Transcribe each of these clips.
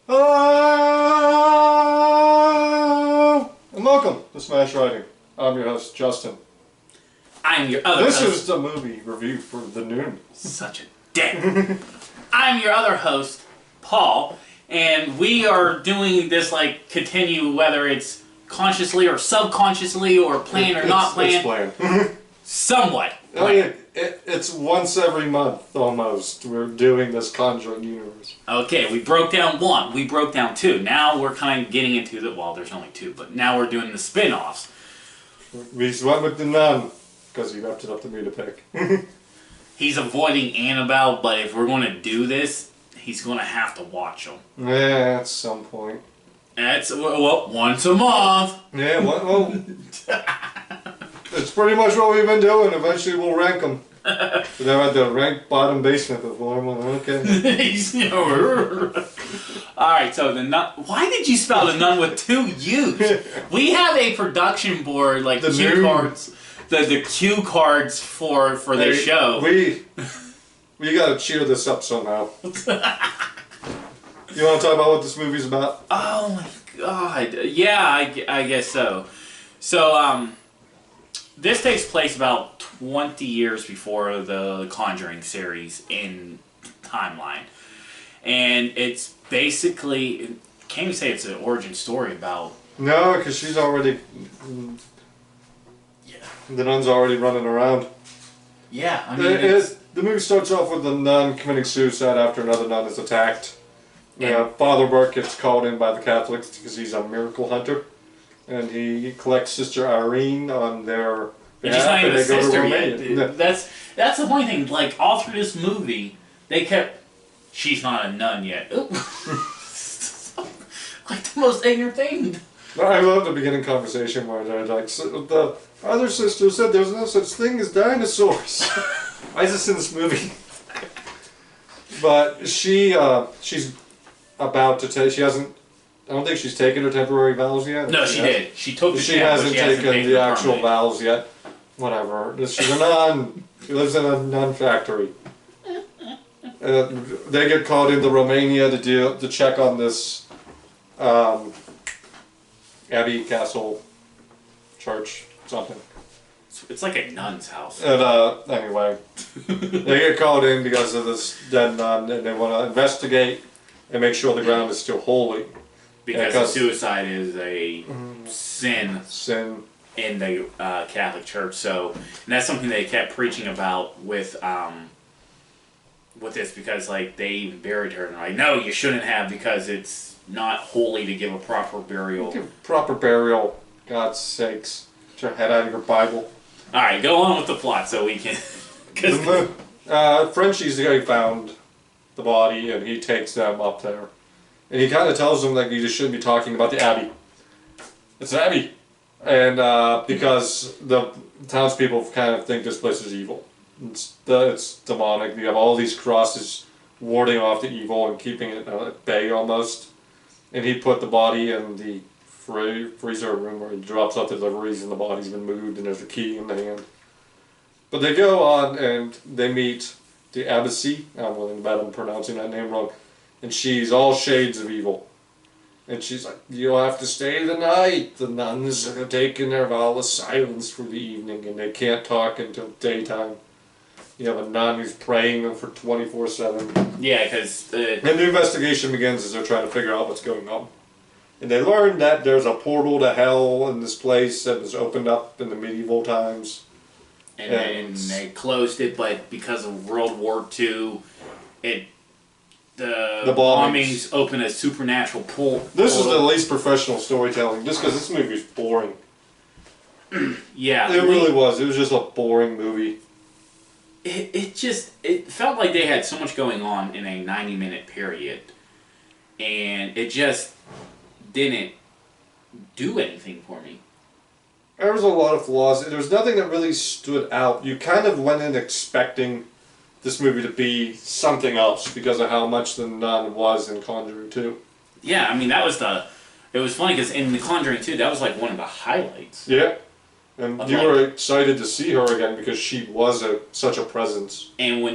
Hello and welcome to Smash Writing. I'm your host, Justin. I'm your other host. This is the movie review for the Nun. Such a dick. I'm your other host, Paul, and we are doing this like continue whether it's consciously or subconsciously or planned or not planned. It's planned. Somewhat. I mean, it's once every month almost. We're doing this Conjuring universe. Okay, we broke down one. We broke down two. Now we're kind of getting into the, well, there's only two, but now we're doing the spin-offs. We went with the Nun because he left it up to me to pick. He's avoiding Annabelle, but if we're going to do this, he's going to have to watch them. Yeah, at some point. That's, well, once a month. Yeah, well, it's pretty much what we've been doing. Eventually we'll rank them. They're at the ranked bottom basement before. Okay. Alright, so the Nun. Why did you spell the Nun with two U's? We have a production board, like the cue cards. The cue cards for this show. We gotta cheer this up somehow. You want to talk about what this movie's about? Oh my god. Yeah, I guess so. So, this takes place about 20 years before the Conjuring series in timeline. And it's basically, can't even say it's an origin story about... No, because she's already... Yeah. The Nun's already running around. Yeah, I mean... The movie starts off with the Nun committing suicide after another Nun is attacked. Yeah, Father Burke gets called in by the Catholics because he's a miracle hunter. And he collects Sister Irene on their behalf, she's not even and a they go to sister Romania. yet. That's the funny thing. Like, all through this movie, they kept... She's not a nun yet. Like, the most ignorant thing. I love the beginning conversation where they're like, the other sister said there's no such thing as dinosaurs. Why is this in this movie? But she's about to take, she hasn't, I don't think she's taken her temporary vows yet. No, she did. She took the She hasn't taken the actual vows yet. Whatever. She's a nun. She lives in a nun factory. They get called into Romania to check on this Abbey Castle Church something. It's like a nun's house. And anyway, they get called in because of this dead nun, and they want to investigate and make sure the ground is still holy. Because suicide is a sin in the Catholic Church. So, and that's something they kept preaching about with this, because like they even buried her and they're like, no, you shouldn't have, because it's not holy to give a proper burial. Give proper burial, God's sakes. Get your head out of your Bible. All right, go on with the plot so we can. Frenchie's the guy who found the body, and he takes them up there. And he kind of tells them like you just shouldn't be talking about the Abbey. It's an Abbey. And because the townspeople kind of think this place is evil. It's demonic. You have all these crosses warding off the evil and keeping it at bay almost. And he put the body in the freezer room where he drops off the deliveries, and the body's been moved and there's a key in the hand. But they go on and they meet the abbessy. I'm willing to bet I'm pronouncing that name wrong. And she's all shades of evil. And she's like, you'll have to stay the night. The nuns are taking their vow of silence for the evening, and they can't talk until daytime. You have a nun who's praying for 24/7. Yeah, because... And the investigation begins as they're trying to figure out what's going on. And they learn that there's a portal to hell in this place that was opened up in the medieval times. And then they closed it, but because of World War II, the bombings open a supernatural portal. This is the least professional storytelling, just because this movie is boring. Yeah. It really was. It was just a boring movie. It felt like they had so much going on in a 90-minute period, and it just didn't do anything for me. There was a lot of flaws. There was nothing that really stood out. You kind of went in expecting this movie to be something else because of how much the Nun was in Conjuring 2. Yeah, I mean, it was funny because in the Conjuring 2, that was like one of the highlights. Yeah. And you were excited to see her again because she was such a presence. And when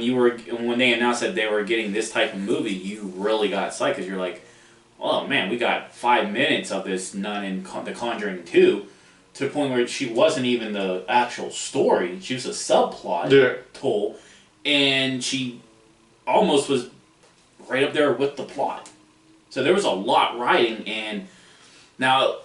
they announced that they were getting this type of movie, you really got psyched because you're like, oh man, we got 5 minutes of this nun in The Conjuring 2, to the point where she wasn't even the actual story. She was a subplot tool, and she almost was right up there with the plot. So there was a lot writing, and now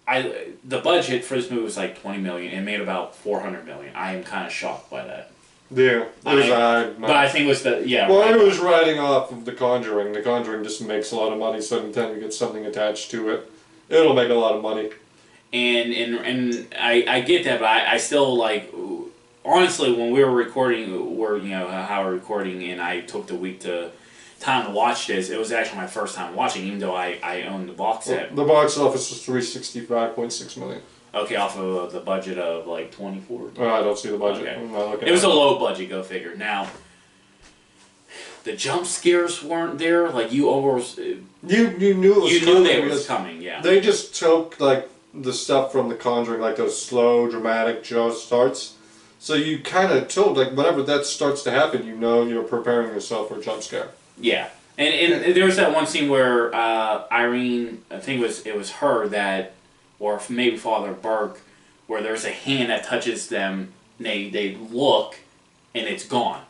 the budget for this movie was like $20 million and made about $400 million. I am kind of shocked by that. Yeah, it was but I think it was the Well, it was writing off of The Conjuring. The Conjuring just makes a lot of money, so anytime you get something attached to it, it'll make a lot of money. And I get that, but I still like. Honestly, when we were recording, how we're recording, and I took the week to watch this, it was actually my first time watching, even though I own the box set. The box office was $365.6 million. Okay, off of the budget of like 24. Oh, I don't see the budget. Okay. I'm not looking it was a low budget, go figure. Now, the jump scares weren't there. Like you almost you knew it was you knew they was coming. Yeah. They just took like the stuff from The Conjuring, like those slow, dramatic starts. So you kind of told, like, whenever that starts to happen, you know you're preparing yourself for a jump scare. Yeah. And there was that one scene where Irene, I think it was her that, or maybe Father Burke, where there's a hand that touches them, and they look, and it's gone.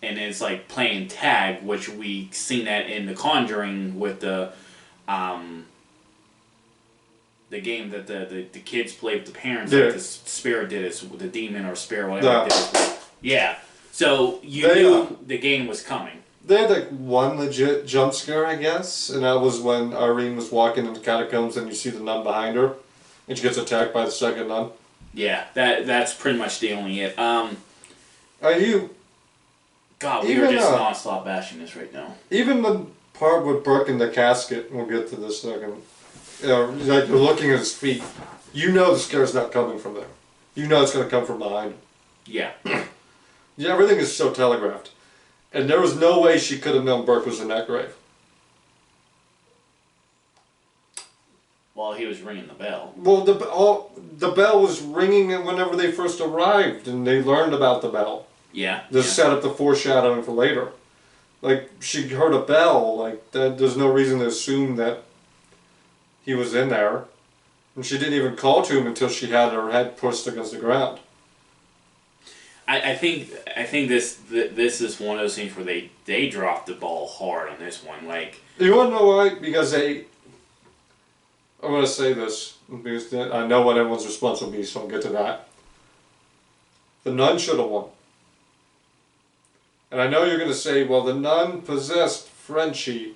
And it's like playing tag, which we seen that in The Conjuring with the game that the kids played with the parents, like the spirit did it, the demon or spirit, whatever it did. Yeah. So you knew the game was coming. They had like one legit jump scare, I guess, and that was when Irene was walking in the catacombs and you see the nun behind her, and she gets attacked by the second nun. Yeah, that's pretty much the only it. Are you? God, we are just non-stop bashing this right now. Even the part with Burke in the casket, we'll get to this second. You know, like you're looking at his feet, you know the scare's not coming from there. You know it's going to come from behind him. Yeah. Yeah, everything is so telegraphed. And there was no way she could have known Burke was in that grave. Well, he was ringing the bell. Well, the bell was ringing whenever they first arrived, and they learned about the bell. Yeah. To set up the foreshadowing for later. Like, she heard a bell, like, there's no reason to assume that he was in there. And she didn't even call to him until she had her head pushed against the ground. I think this is one of those things where they dropped the ball hard on this one. Like, you want to know why? Because I'm going to say this, because I know what everyone's response will be, so I'll get to that. The nun should have won. And I know you're going to say, well, the nun possessed Frenchie,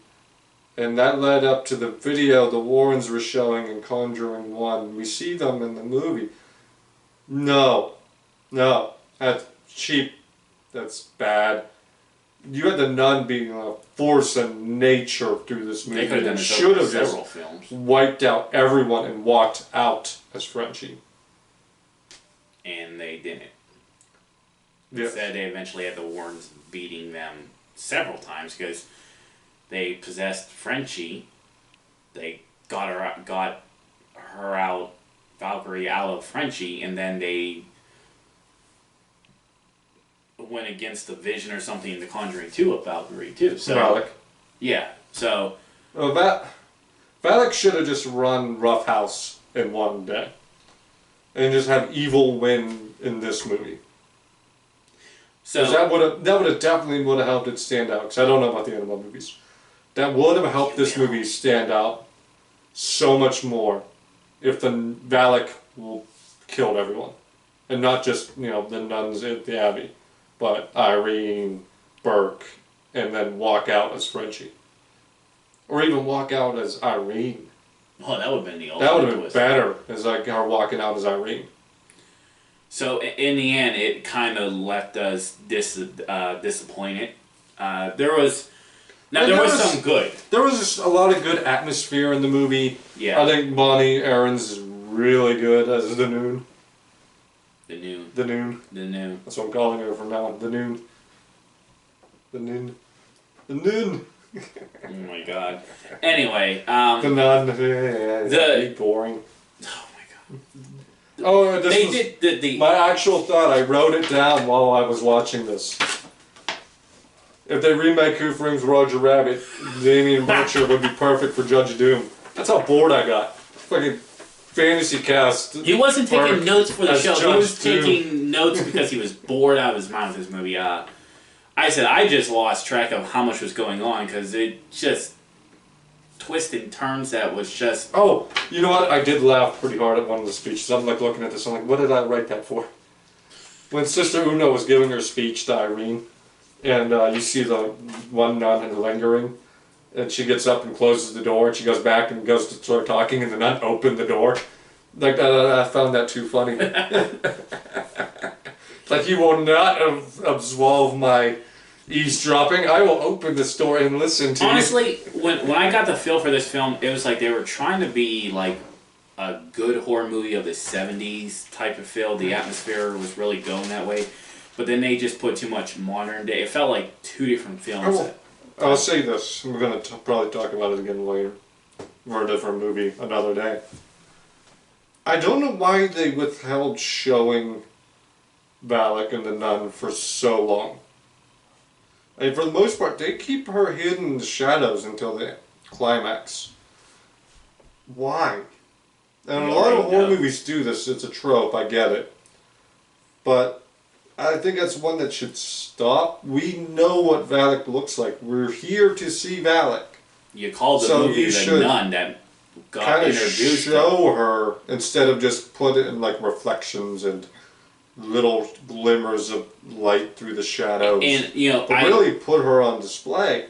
and that led up to the video the Warrens were showing in Conjuring 1. We see them in the movie. No. That's cheap. That's bad. You had the nun being a force of nature through this movie. They could have done should have several just films. wiped out everyone and walked out as Frenchie. And they didn't. Yes. Instead, they eventually had the Warrens beating them several times because they possessed Frenchie. They got her out, Valkyrie out of Frenchie, and then they went against the Vision or something in The Conjuring 2 of Valkyrie too. So Valak. Yeah. So Valak should have just run Roughhouse in one day, and just have evil win in this movie. So that would have definitely helped it stand out. Because I don't know about the Annabelle movies. That would have helped this movie stand out so much more if the Valak killed everyone, and not just the nuns at the Abbey, but Irene, Burke, and then walk out as Frenchie, or even walk out as Irene. Oh, that would have been the ultimate. That would have been better, as like her walking out as Irene. So in the end, it kind of left us disappointed. There was some good. There was just a lot of good atmosphere in the movie. Yeah. I think Bonnie Aarons is really good as the Nuun. The Nuun. The Nuun. The Nuun. That's what I'm calling her from now on. The Nuun. The Nuun. The Nuun. Oh my god. Anyway, the nun. Yeah, boring. Oh my god. Oh, my actual thought. I wrote it down while I was watching this. If they remake Who Framed Roger Rabbit, Damien Butcher would be perfect for Judge Doom. That's how bored I got. Fucking fantasy cast. He wasn't taking notes for the show. He was Doom. taking notes because he was bored out of his mind with this movie. I said I just lost track of how much was going on because it just twists and turns that was just... Oh, you know what? I did laugh pretty hard at one of the speeches. I'm like looking at this, I'm like, what did I write that for? When Sister Una was giving her speech to Irene, and you see the one nun lingering, and she gets up and closes the door, and she goes back and goes to start talking, and the nun opened the door. Like, I found that too funny. Like, you will not absolve my eavesdropping. I will open this door and listen to Honestly, when I got the feel for this film, it was like they were trying to be like a good horror movie of the 70s type of feel. The atmosphere was really going that way. But then they just put too much modern day. It felt like two different films. I'll say this. We're going to probably talk about it again later. For a different movie another day. I don't know why they withheld showing Valak and the nun for so long. And for the most part, they keep her hidden in the shadows until the climax. Why? And a lot of horror movies do this. It's a trope, I get it. But I think that's one that should stop. We know what Valak looks like. We're here to see Valak. You called the movie The Nun that got introduced. Show her instead of just put it in like reflections and little glimmers of light through the shadows. And you know, really put her on display.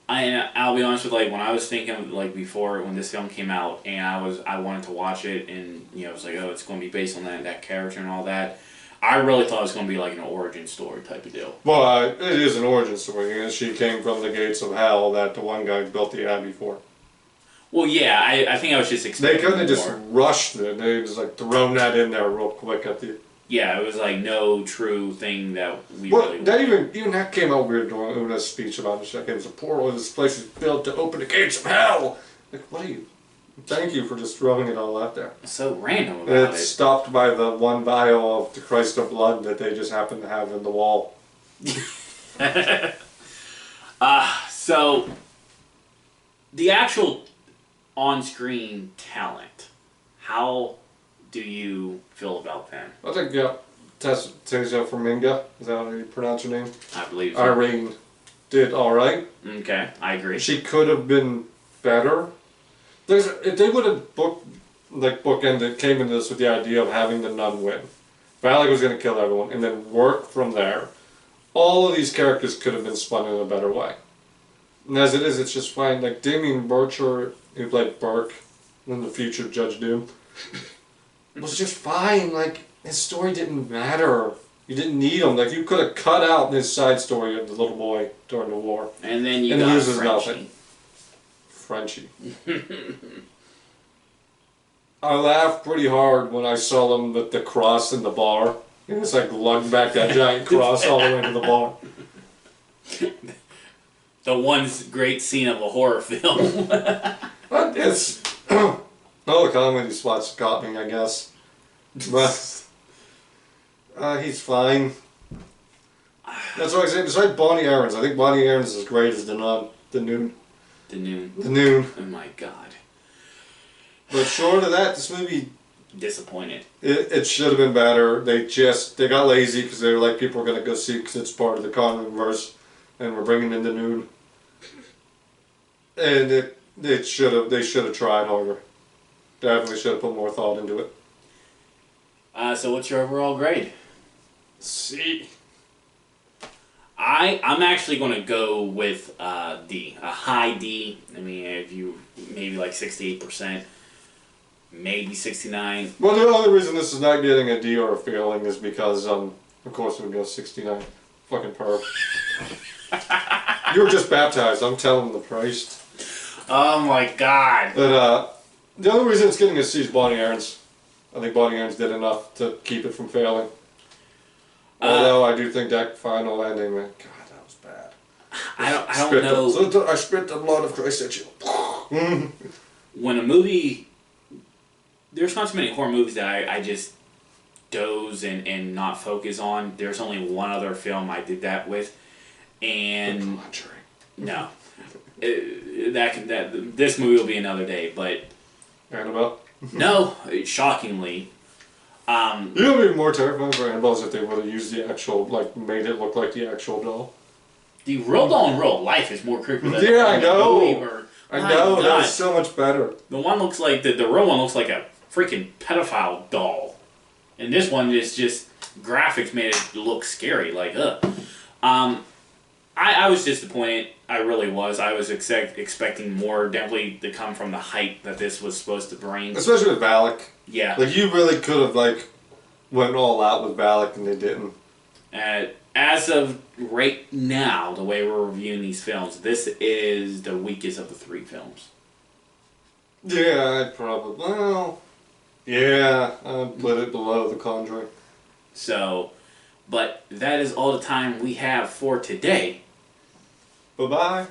I'll be honest with like when I was thinking like before when this film came out and I wanted to watch it and you know I was like, oh, it's going to be based on that character and all that. I really thought it was going to be like an origin story type of deal. Well, it is an origin story. And she came from the gates of hell that the one guy built the abbey for. Well, yeah, I think I was just expecting they couldn't have just rushed it. They just like thrown that in there real quick at the. Yeah, it was like no true thing that we well, really. That even that came out weird during Una's speech about it. It was a portal. This place is built to open the gates of hell. Like, what are you? Thank you for just throwing it all out there. It's so random about it. It's stopped by the one vial of the Christ of blood that they just happen to have in the wall. So the actual on-screen talent, how do you feel about them? I think Tessa Forminga, is that how you pronounce her name? I believe so. Irene did alright. Okay, I agree. She could have been better. If they would have bookended, came into this with the idea of having the nun win. Valak was going to kill everyone, and then work from there. All of these characters could have been spun in a better way. And as it is, it's just fine. Like Damien Butcher, who played Burke in the future Judge Doom, was just fine. Like, his story didn't matter. You didn't need him. Like, you could have cut out his side story of the little boy during the war. And then you got Frenchie. Frenchie. I laughed pretty hard when I saw them with the cross in the bar. And it's like lugged back that giant cross all the way to the bar. The one great scene of a horror film. It's the comedy spots got me, I guess. But he's fine. That's what I say. Besides Bonnie Aarons, I think Bonnie Aarons is as great as the Nuun. The Nuun. The Nuun. Oh my god. But short of that, this movie... Disappointed. It should have been better. They got lazy because they were like, people are going to go see it because it's part of the Conjuring verse. And we're bringing in the Nuun. And they should have tried harder. Definitely should have put more thought into it. So what's your overall grade? C. I'm actually going to go with D. A high D. I mean, if you maybe like 68%, maybe 69. Well, the only reason this is not getting a D or a failing is because, of course, it would go 69. Fucking perv. You were just baptized. I'm telling the priest. Oh my god. But the only reason it's getting a C is Bonnie Aarons. I think Bonnie Aarons did enough to keep it from failing. Although I do think that final ending, man, God, that was bad. I don't know. I spit the blood of Christ at you. When a movie, there's not too many horror movies that I just doze and not focus on. There's only one other film I did that with, And Conjuring. no, this movie will be another day. But Annabelle. no, shockingly, You know what would be more terrifying for Annabelle is if they would have used the actual, like, made it look like the actual doll. the real doll in real life is more creepy than Yeah, I the know. movie where- I My know, that God. was so much better. The one looks like the real one looks like a freaking pedophile doll, and this one is just graphics made it look scary. Like, I was disappointed. I really was. I was expecting more, definitely to come from the hype that this was supposed to bring. Especially with Valak. Yeah. Like, you really could have, like, went all out with Valak and they didn't. As of right now, the way we're reviewing these films, this is the weakest of the 3 films. Yeah, I'd probably... Well... Yeah, I'd put it below The Conjuring. So, but that is all the time we have for today. Bye-bye.